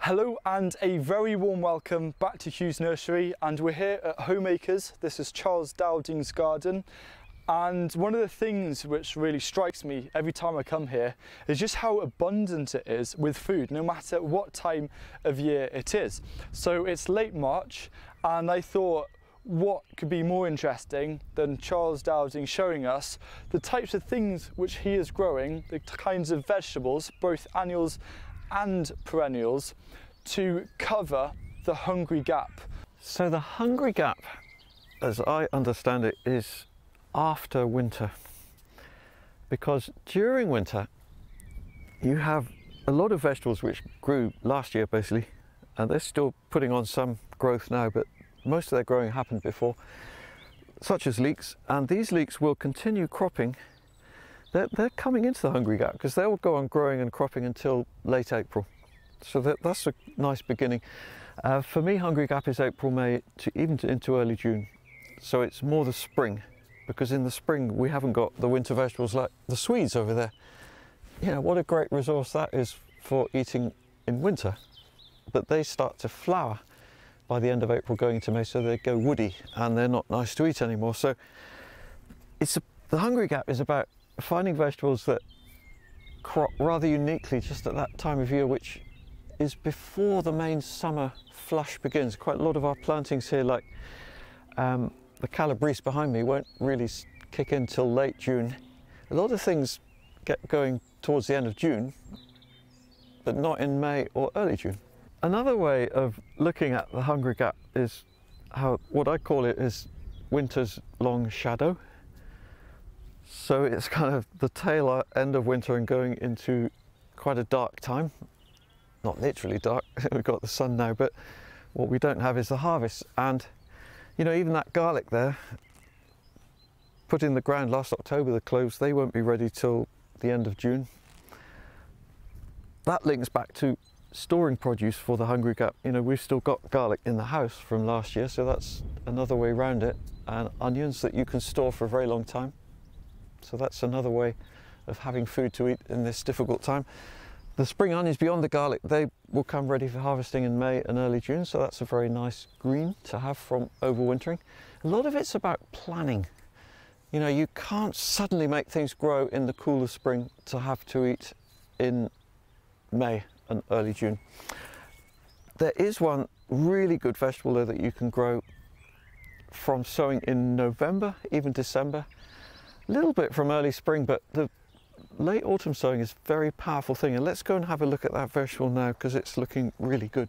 Hello and a very warm welcome back to Hugh's Nursery, and we're here at Homemakers. This is Charles Dowding's garden, and one of the things which really strikes me every time I come here is just how abundant it is with food, no matter what time of year it is. So it's late March, and I thought, what could be more interesting than Charles Dowding showing us the types of things which he is growing, the kinds of vegetables, both annuals and perennials, to cover the hungry gap. So the hungry gap, as I understand it, is after winter, because during winter you have a lot of vegetables which grew last year basically, and they're still putting on some growth now, but most of their growing happened before, such as leeks, and these leeks will continue cropping. They're coming into the hungry gap because they'll go on growing and cropping until late April. So that's a nice beginning. For me, hungry gap is April, May, into early June. So it's more the spring, because in the spring we haven't got the winter vegetables like the Swedes over there. You know, what a great resource that is for eating in winter. But they start to flower by the end of April going into May, so they go woody and they're not nice to eat anymore. So the hungry gap is about finding vegetables that crop rather uniquely just at that time of year, which is before the main summer flush begins. Quite a lot of our plantings here, like the Calabrese behind me, won't really kick in till late June. A lot of things get going towards the end of June, but not in May or early June. Another way of looking at the hungry gap is what I call it is winter's long shadow. So it's kind of the tail end of winter and going into quite a dark time. Not literally dark, we've got the sun now, but what we don't have is the harvest. And you know, even that garlic there, put in the ground last October, the cloves, they won't be ready till the end of June. That links back to storing produce for the hungry gap. You know, we've still got garlic in the house from last year, so that's another way around it. And onions that you can store for a very long time. So that's another way of having food to eat in this difficult time. The spring onions beyond the garlic, they will come ready for harvesting in May and early June, so that's a very nice green to have from overwintering. A lot of it's about planning. You know, you can't suddenly make things grow in the cooler spring to have to eat in May and early June. There is one really good vegetable though that you can grow from sowing in November, even December. A little bit from early spring, but the late autumn sowing is a very powerful thing. And let's go and have a look at that vegetable now, because it's looking really good.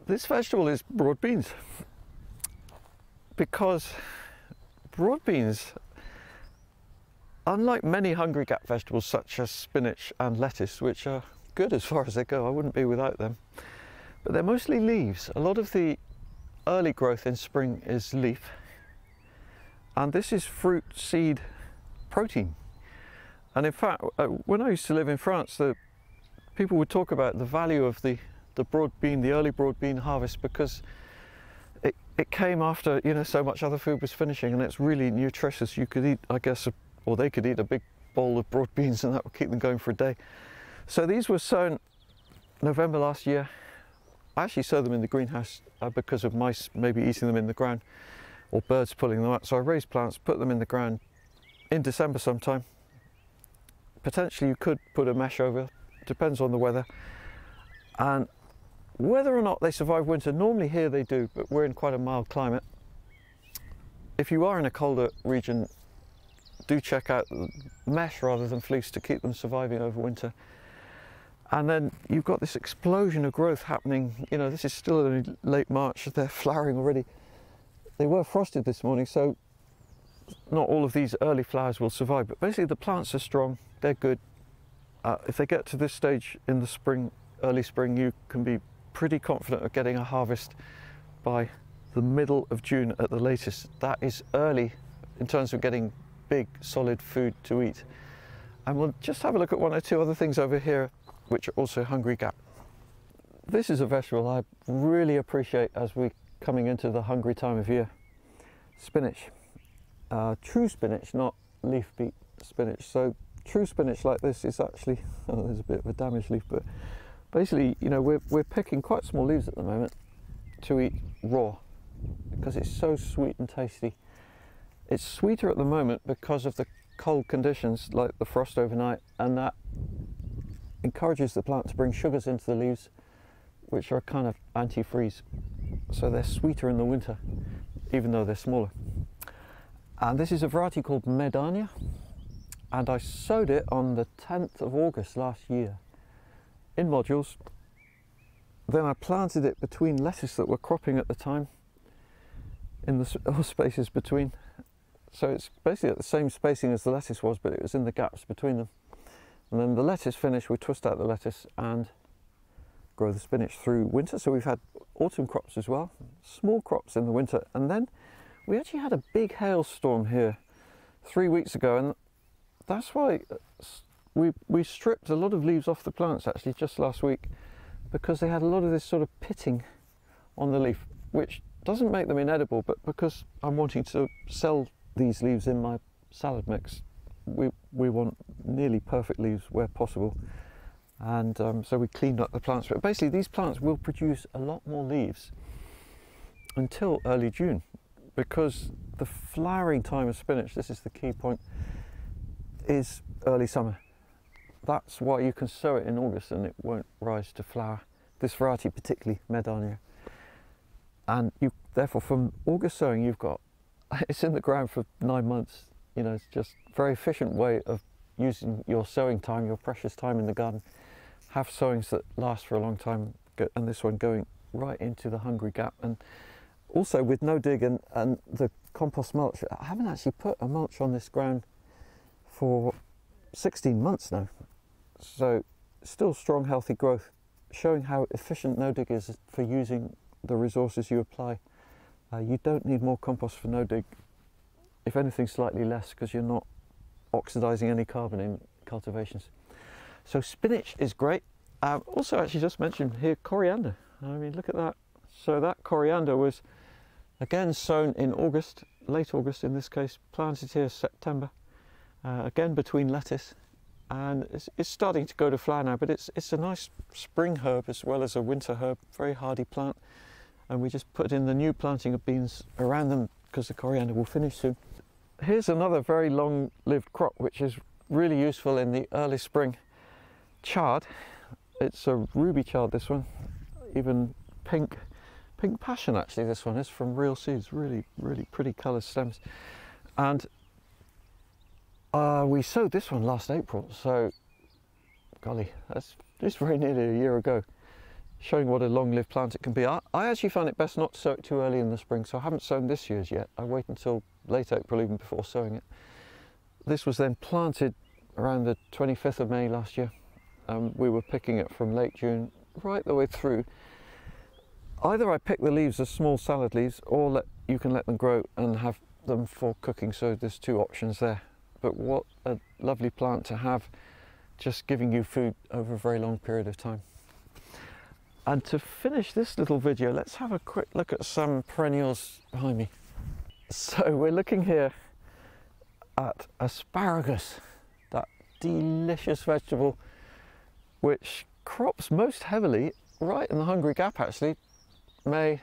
This vegetable is broad beans, because broad beans, unlike many hungry gap vegetables such as spinach and lettuce, which are good as far as they go, I wouldn't be without them, but they're mostly leaves. A lot of the early growth in spring is leaf. And this is fruit, seed, protein. And in fact, when I used to live in France, the people would talk about the value of the broad bean, the early broad bean harvest, because it came after, you know, so much other food was finishing, and it's really nutritious. You could eat, I guess, or they could eat a big bowl of broad beans, and that would keep them going for a day. So these were sown November last year. I actually sowed them in the greenhouse because of mice maybe eating them in the ground, or birds pulling them out. So I raised plants, put them in the ground in December sometime. Potentially you could put a mesh over, depends on the weather. And whether or not they survive winter, normally here they do, but we're in quite a mild climate. If you are in a colder region, do check out mesh rather than fleece to keep them surviving over winter. And then you've got this explosion of growth happening. You know, this is still only late March, they're flowering already. They were frosted this morning, so not all of these early flowers will survive, but basically the plants are strong, they're good. If they get to this stage in the spring, early spring, you can be pretty confident of getting a harvest by the middle of June at the latest. That is early in terms of getting big, solid food to eat. And we'll just have a look at one or two other things over here, which are also hungry gap. This is a vegetable I really appreciate as we're coming into the hungry time of year. Spinach. True spinach, not leaf beet spinach. So true spinach like this is actually, oh, there's a bit of a damaged leaf, but Basically, you know, we're picking quite small leaves at the moment to eat raw because it's so sweet and tasty. It's sweeter at the moment because of the cold conditions, like the frost overnight, and that encourages the plant to bring sugars into the leaves, which are kind of anti-freeze. So they're sweeter in the winter, even though they're smaller. And this is a variety called Medania, and I sowed it on the 10th of August last year in modules. Then I planted it between lettuce that were cropping at the time, in the spaces between. So it's basically at the same spacing as the lettuce was, but it was in the gaps between them. And then the lettuce finished, we twist out the lettuce and grow the spinach through winter. So we've had autumn crops as well, small crops in the winter. And then we actually had a big hailstorm here 3 weeks ago, and that's why we stripped a lot of leaves off the plants actually just last week, because they had a lot of this sort of pitting on the leaf, which doesn't make them inedible, but because I'm wanting to sell these leaves in my salad mix, we want nearly perfect leaves where possible, and so we cleaned up the plants. But basically these plants will produce a lot more leaves until early June, because the flowering time of spinach, this is the key point, is early summer. That's why you can sow it in August and it won't rise to flower, this variety particularly, Medania. And you therefore from August sowing you've got, it's in the ground for 9 months. You know, it's just a very efficient way of using your sowing time, your precious time in the garden. Have sowings that last for a long time, and this one going right into the hungry gap. And also with no dig and the compost mulch, I haven't actually put a mulch on this ground for 16 months now. So still strong, healthy growth, showing how efficient no dig is for using the resources you apply. You don't need more compost for no dig, if anything slightly less, because you're not oxidizing any carbon in cultivations. So spinach is great. Also actually just mentioned here coriander. I mean, look at that. So that coriander was again sown in August, late August in this case, planted here September, again between lettuce, and it's starting to go to flower now, but it's a nice spring herb as well as a winter herb, very hardy plant. And we just put in the new planting of beans around them because the coriander will finish soon. Here's another very long-lived crop which is really useful in the early spring. Chard. It's a ruby chard, this one, even pink passion actually. This one is from real seeds, really pretty coloured stems. And we sowed this one last April, so golly, that's just very nearly a year ago, showing what a long-lived plant it can be. I actually found it best not to sow it too early in the spring, so I haven't sown this year's yet. I wait until late April even before sowing it. This was then planted around the 25th of May last year. We were picking it from late June right the way through. Either I pick the leaves as small salad leaves, or you can let them grow and have them for cooking, so there's two options there. But what a lovely plant to have, just giving you food over a very long period of time. And to finish this little video, let's have a quick look at some perennials behind me. So we're looking here at asparagus, that delicious vegetable which crops most heavily right in the hungry gap actually, May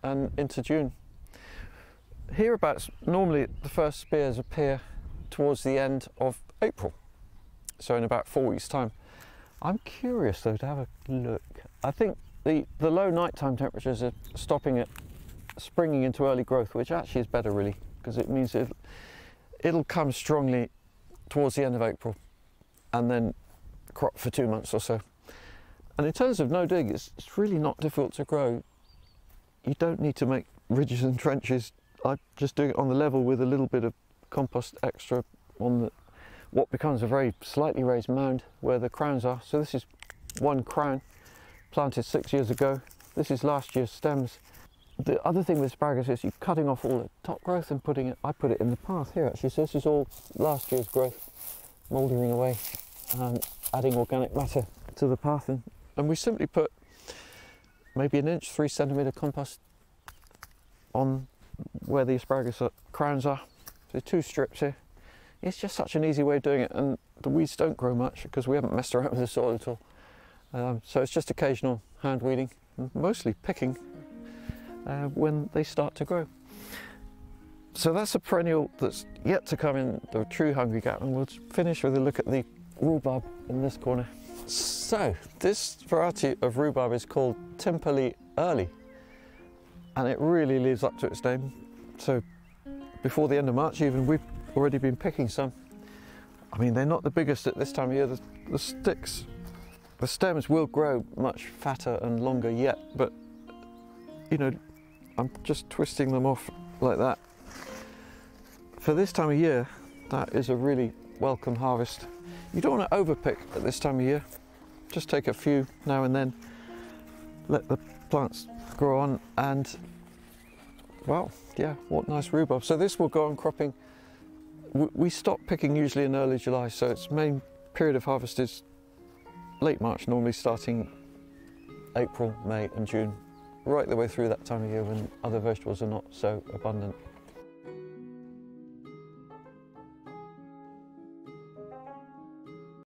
and into June. Hereabouts, normally the first spears appear towards the end of April, so in about 4 weeks' time. I'm curious though to have a look. I think the low nighttime temperatures are stopping it springing into early growth, which actually is better really, because it means it'll come strongly towards the end of April and then crop for 2 months or so. And in terms of no dig, it's really not difficult to grow. You don't need to make ridges and trenches. I just do it on the level with a little bit of compost extra on what becomes a very slightly raised mound where the crowns are. So this is one crown planted 6 years ago. This is last year's stems. The other thing with asparagus is you're cutting off all the top growth and putting it, I put it in the path here actually. So this is all last year's growth mouldering away and adding organic matter to the path. And we simply put maybe 1 inch, 3 centimetre compost on where the asparagus crowns are. So 2 strips here. It's just such an easy way of doing it, and the weeds don't grow much because we haven't messed around with the soil at all. So it's just occasional hand weeding, mostly picking when they start to grow. So that's a perennial that's yet to come in the true hungry gap, and we'll finish with a look at the rhubarb in this corner. So this variety of rhubarb is called Timperley Early, and it really lives up to its name. So before the end of March even, we've already been picking some. I mean, they're not the biggest at this time of year. The sticks, the stems will grow much fatter and longer yet, but you know, I'm just twisting them off like that. For this time of year, that is a really welcome harvest. You don't want to overpick at this time of year. Just take a few now and then, let the plants grow on, and well, yeah, what nice rhubarb. So this will go on cropping. We stop picking usually in early July, so its main period of harvest is late March, normally starting April, May and June, right the way through that time of year when other vegetables are not so abundant.